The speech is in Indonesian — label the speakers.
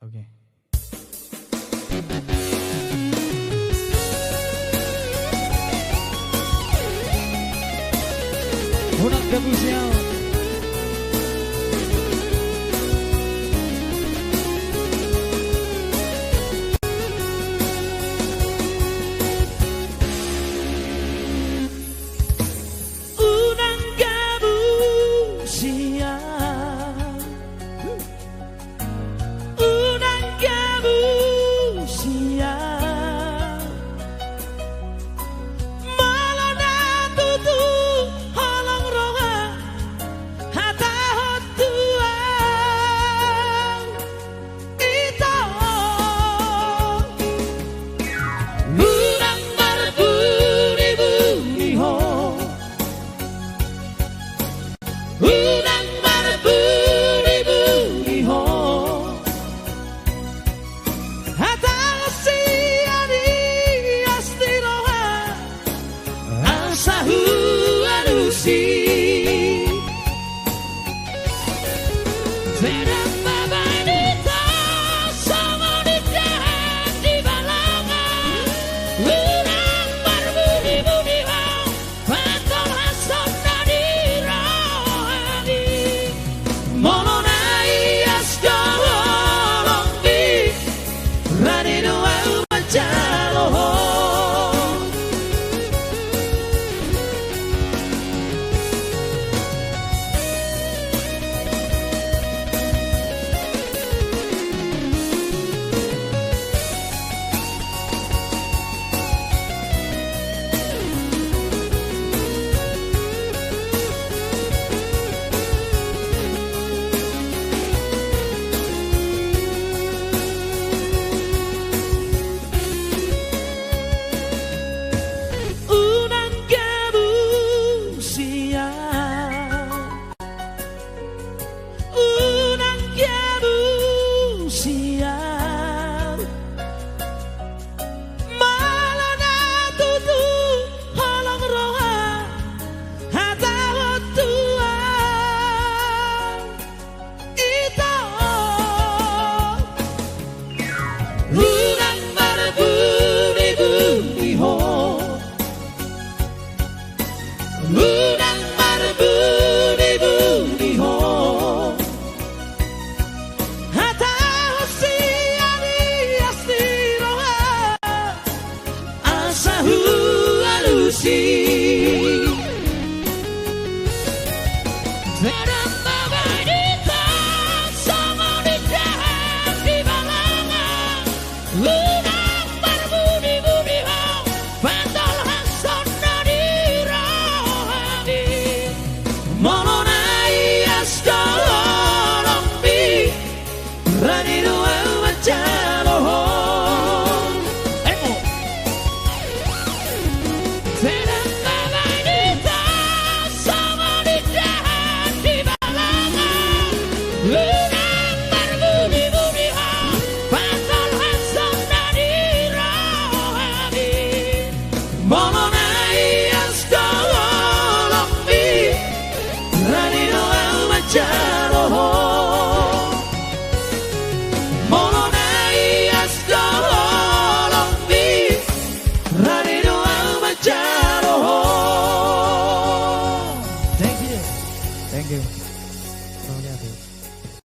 Speaker 1: Oke. Unang Gabusiao.
Speaker 2: Unang Gabusiao. Unang Gabusiao. Malah na tutu halang roga hata hotua ito urang marbuni-buni ho urang marbuni-buni ho hata siani astiroha asahu alusi Sedang babanita sama nikahan di balangan urang berbudi-budi bau patol hasan dari rohani mononai asdolong di radino au macaloho Unang Gabusiao. Unang Gabusiao. Malah na tutu halang roha hata hotua ito urang berbudi-budi ho urang berbudi-budi ho hata hosiani astiroha asahu alusi